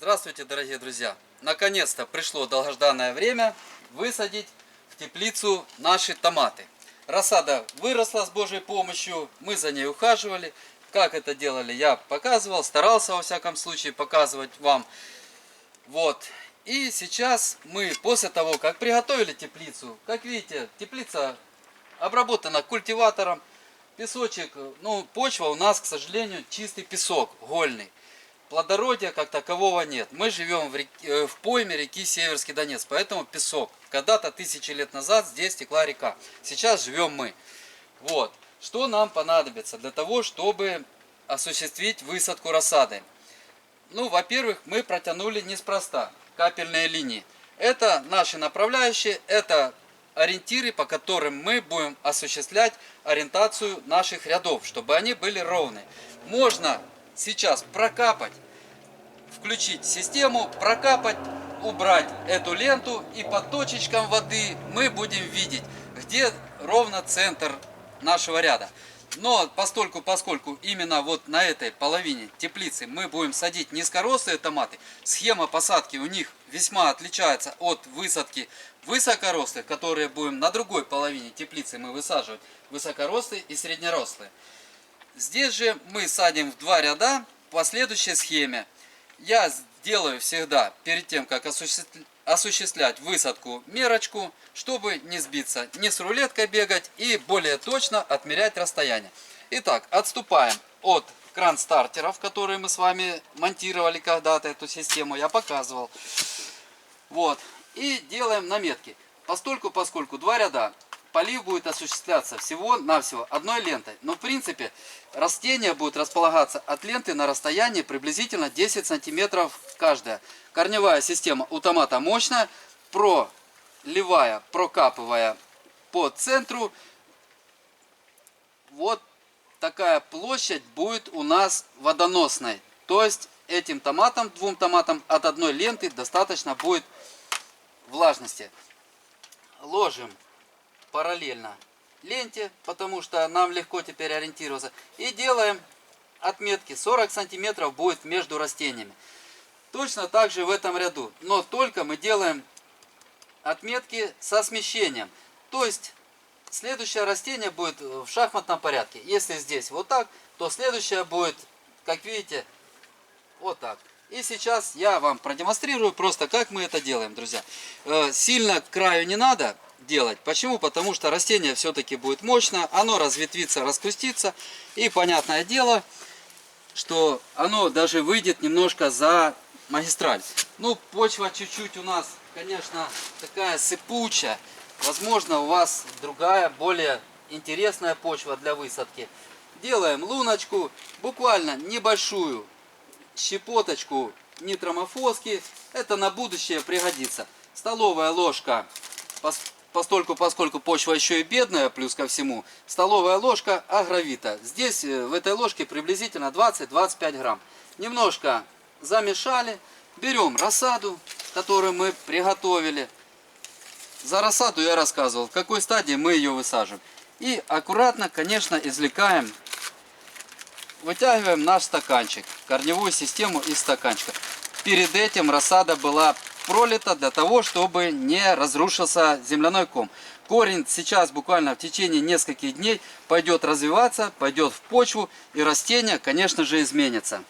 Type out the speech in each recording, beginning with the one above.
Здравствуйте, дорогие друзья! Наконец-то пришло долгожданное время высадить в теплицу наши томаты. Рассада выросла с Божьей помощью, мы за ней ухаживали. Как это делали, я показывал, старался во всяком случае показывать вам. Вот. И сейчас мы, после того, как приготовили теплицу, как видите, теплица обработана культиватором, песочек, почва у нас, к сожалению, чистый песок, гольный. Плодородия как такового нет. Мы живем в пойме реки Северский Донец, поэтому песок. Когда-то тысячи лет назад здесь текла река. Сейчас живем мы. Вот. Что нам понадобится для того, чтобы осуществить высадку рассады? Во-первых, мы протянули неспроста капельные линии. Это наши направляющие, это ориентиры, по которым мы будем осуществлять ориентацию наших рядов, чтобы они были ровны. Можно сейчас прокапать, включить систему, прокапать, убрать эту ленту, и по точечкам воды мы будем видеть, где ровно центр нашего ряда. Но поскольку именно вот на этой половине теплицы мы будем садить низкорослые томаты, схема посадки у них весьма отличается от высадки высокорослых, которые будем на другой половине теплицы мы высаживать, высокорослые и среднерослые. Здесь же мы садим в два ряда по следующей схеме. Я делаю всегда, перед тем, как осуществлять высадку, мерочку, чтобы не сбиться, не с рулеткой бегать и более точно отмерять расстояние. Итак, отступаем от кран-стартеров, которые мы с вами монтировали когда-то, эту систему я показывал. Вот. И делаем наметки. Поскольку два ряда, полив будет осуществляться всего-навсего одной лентой. Но в принципе растения будут располагаться от ленты на расстоянии приблизительно 10 сантиметров каждая. Корневая система у томата мощная, проливая, прокапывая по центру. Вот такая площадь будет у нас водоносной. То есть этим томатам, двум томатам от одной ленты достаточно будет влажности. Ложим параллельно ленте, потому что нам легко теперь ориентироваться. И делаем отметки. 40 сантиметров будет между растениями. Точно так же в этом ряду. Но только мы делаем отметки со смещением. То есть следующее растение будет в шахматном порядке. Если здесь вот так, то следующее будет, как видите, вот так. И сейчас я вам продемонстрирую просто, как мы это делаем, друзья. Сильно к краю не надо делать. Почему? Потому что растение все-таки будет мощно, оно разветвится, распустится. И понятное дело, что оно даже выйдет немножко за магистраль. Почва чуть-чуть у нас, конечно, такая сыпучая. Возможно, у вас другая, более интересная почва для высадки. Делаем луночку, буквально небольшую щепоточку нитромофоски. Это на будущее пригодится. Столовая ложка, поскольку почва еще и бедная, плюс ко всему, столовая ложка агровита. Здесь в этой ложке приблизительно 20-25 грамм. Немножко замешали. Берем рассаду, которую мы приготовили. За рассаду я рассказывал, в какой стадии мы ее высаживаем. И аккуратно, конечно, извлекаем, вытягиваем наш стаканчик, корневую систему из стаканчика. Перед этим рассада была пролита для того, чтобы не разрушился земляной ком. Корень сейчас буквально в течение нескольких дней пойдет развиваться, пойдет в почву, и растение, конечно же, изменится.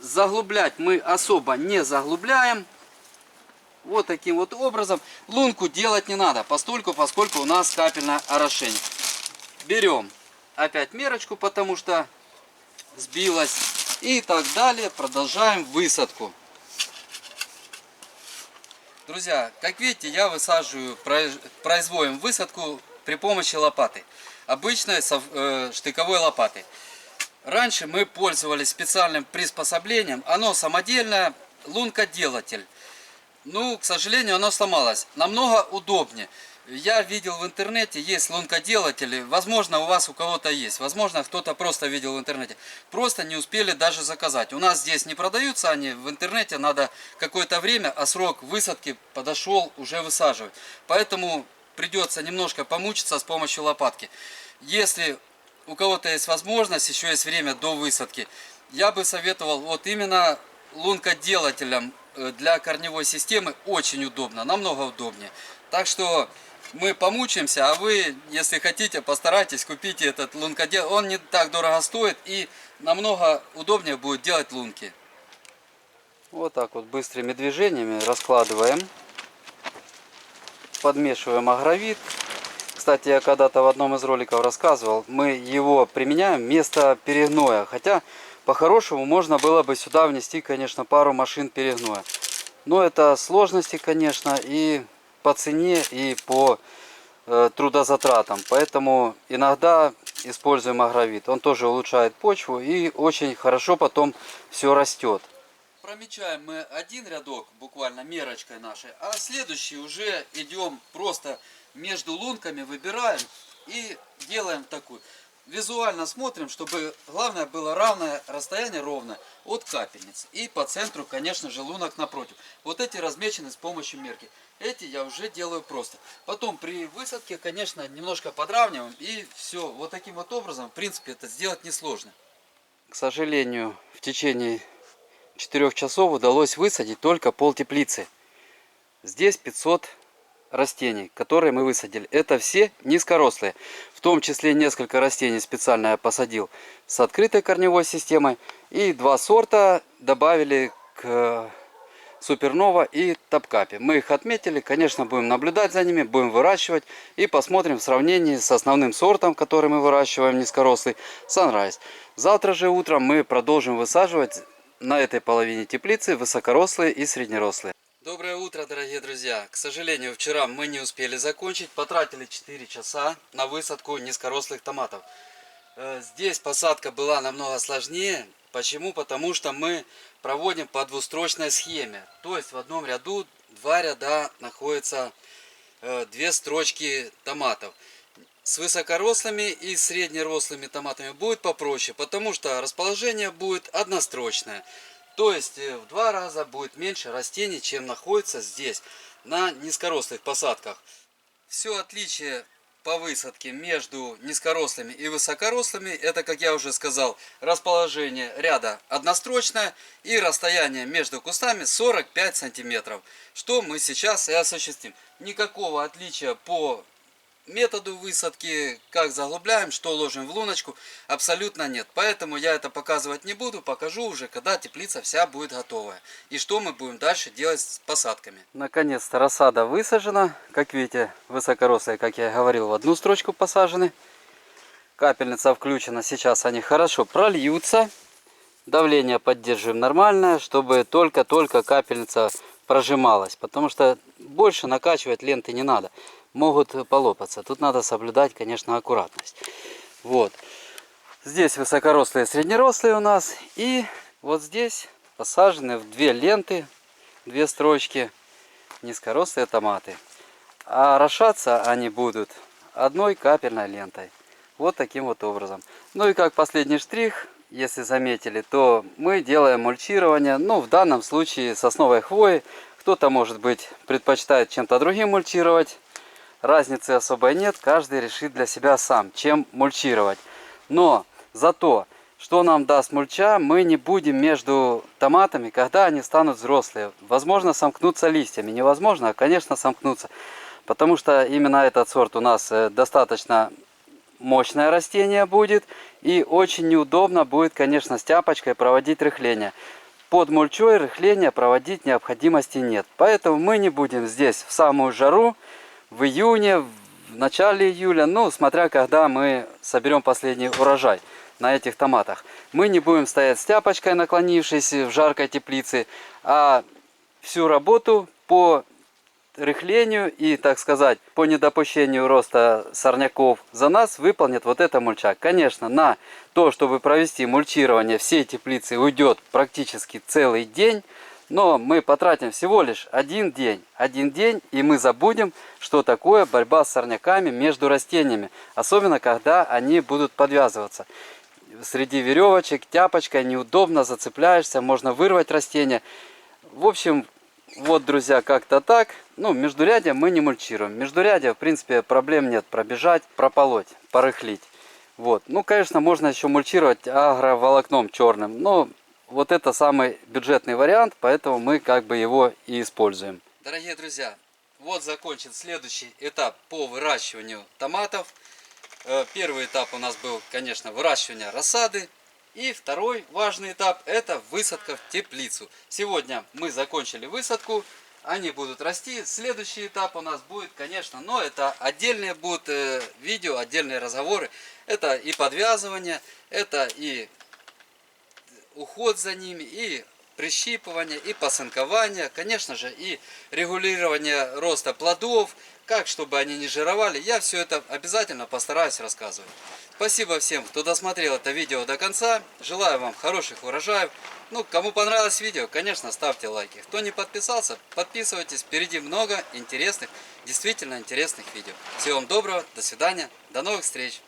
Заглублять мы особо не заглубляем. Вот таким вот образом. Лунку делать не надо, поскольку у нас капельное орошение. Берем опять мерочку, потому что сбилась. И так далее. Продолжаем высадку. Друзья, как видите, я высаживаю, производим высадку при помощи лопаты. Обычной штыковой лопаты. Раньше мы пользовались специальным приспособлением. Оно самодельное, лункоделатель. К сожалению, оно сломалось. Намного удобнее. Я видел в интернете, есть лункоделатели. Возможно, у кого-то есть. Возможно, кто-то просто видел в интернете. Просто не успели даже заказать. У нас здесь не продаются они. В интернете надо какое-то время, а срок высадки подошел, уже высаживать. Поэтому придется немножко помучиться с помощью лопатки. Если у кого-то есть возможность, еще есть время до высадки, я бы советовал вот именно лункоделателем для корневой системы очень удобно, намного удобнее. Так что мы помучаемся, а вы, если хотите, постарайтесь, купите этот лункоделатель. Он не так дорого стоит и намного удобнее будет делать лунки. Вот так вот быстрыми движениями раскладываем, подмешиваем агровит. Кстати, я когда-то в одном из роликов рассказывал, мы его применяем вместо перегноя. Хотя, по-хорошему, можно было бы сюда внести, конечно, пару машин перегноя. Но это сложности, конечно, и по цене, и по трудозатратам. Поэтому иногда используем агровит. Он тоже улучшает почву и очень хорошо потом все растет. Промечаем мы один рядок буквально мерочкой нашей, а следующий уже идем просто между лунками, выбираем и делаем такую. Визуально смотрим, чтобы главное было равное расстояние, ровно от капельниц. И по центру, конечно же, лунок напротив. Вот эти размечены с помощью мерки. Эти я уже делаю просто. Потом при высадке, конечно, немножко подравниваем. И все. Вот таким вот образом, в принципе, это сделать несложно. К сожалению, в течение 4 часов удалось высадить только пол теплицы. Здесь 500 растений, которые мы высадили. Это все низкорослые. В том числе несколько растений специально я посадил с открытой корневой системой. И 2 сорта добавили к Супернова и Топкапе. Мы их отметили. Конечно, будем наблюдать за ними, будем выращивать. И посмотрим в сравнении с основным сортом, который мы выращиваем, низкорослый, Sunrise. Завтра же утром мы продолжим высаживать на этой половине теплицы высокорослые и среднерослые. Доброе утро, дорогие друзья! К сожалению, вчера мы не успели закончить. Потратили 4 часа на высадку низкорослых томатов. Здесь посадка была намного сложнее. Почему? Потому что мы проводим по двустрочной схеме. То есть в одном ряду 2 ряда находятся 2 строчки томатов. С высокорослыми и среднерослыми томатами будет попроще, потому что расположение будет однострочное. То есть в 2 раза будет меньше растений, чем находится здесь, на низкорослых посадках. Все отличие по высадке между низкорослыми и высокорослыми, это, как я уже сказал, расположение ряда однострочное и расстояние между кустами 45 сантиметров. Что мы сейчас и осуществим. Никакого отличия по методу высадки, как заглубляем, что ложим в луночку, абсолютно нет. Поэтому я это показывать не буду, покажу уже, когда теплица вся будет готовая. И что мы будем дальше делать с посадками. Наконец-то рассада высажена. Как видите, высокорослые, как я и говорил, в 1 строчку посажены. Капельница включена, сейчас они хорошо прольются. Давление поддерживаем нормальное, чтобы только-только капельница прожималась. Потому что больше накачивать ленты не надо. Могут полопаться. Тут надо соблюдать, конечно, аккуратность. Вот. Здесь высокорослые, среднерослые у нас. И вот здесь посажены в 2 ленты, 2 строчки, низкорослые томаты. А орошаться они будут 1 капельной лентой. Вот таким вот образом. Ну и как последний штрих, если заметили, то мы делаем мульчирование. Ну, в данном случае сосновой хвоей. Кто-то, может быть, предпочитает чем-то другим мульчировать. Разницы особой нет, каждый решит для себя сам, чем мульчировать. Но зато, что нам даст мульча, мы не будем между томатами, когда они станут взрослые. Возможно, сомкнуться листьями. Невозможно, а, конечно, сомкнуться. Потому что именно этот сорт у нас достаточно мощное растение будет. И очень неудобно будет, конечно, с тяпочкой проводить рыхление. Под мульчой рыхление проводить необходимости нет. Поэтому мы не будем здесь в самую жару, в июне, в начале июля, ну, смотря когда мы соберем последний урожай на этих томатах. Мы не будем стоять с тяпочкой, наклонившись в жаркой теплице, а всю работу по рыхлению и, так сказать, по недопущению роста сорняков за нас выполнит вот эта мульча. Конечно, на то, чтобы провести мульчирование всей теплицы, уйдет практически целый день. Но мы потратим всего лишь 1 день. 1 день, и мы забудем, что такое борьба с сорняками между растениями. Особенно, когда они будут подвязываться. Среди веревочек, тяпочкой неудобно, зацепляешься, можно вырвать растение. В общем, вот, друзья, как-то так. Ну, междурядье мы не мульчируем. Междурядье, в принципе, проблем нет. Пробежать, прополоть, порыхлить. Вот. Ну, конечно, можно еще мульчировать агроволокном черным. Но вот это самый бюджетный вариант, поэтому мы как бы его и используем. Дорогие друзья, вот закончен следующий этап по выращиванию томатов. Первый этап у нас был, конечно, выращивание рассады. И второй важный этап — это высадка в теплицу. Сегодня мы закончили высадку, они будут расти. Следующий этап у нас будет, конечно, но это отдельные будут видео, отдельные разговоры. Это и подвязывание, это и уход за ними, и прищипывание, и посынкование, конечно же, и регулирование роста плодов, как чтобы они не жировали. Я все это обязательно постараюсь рассказывать. Спасибо всем, кто досмотрел это видео до конца. Желаю вам хороших урожаев. Ну, кому понравилось видео, конечно, ставьте лайки. Кто не подписался, подписывайтесь. Впереди много интересных, действительно интересных видео. Всего вам доброго, до свидания, до новых встреч.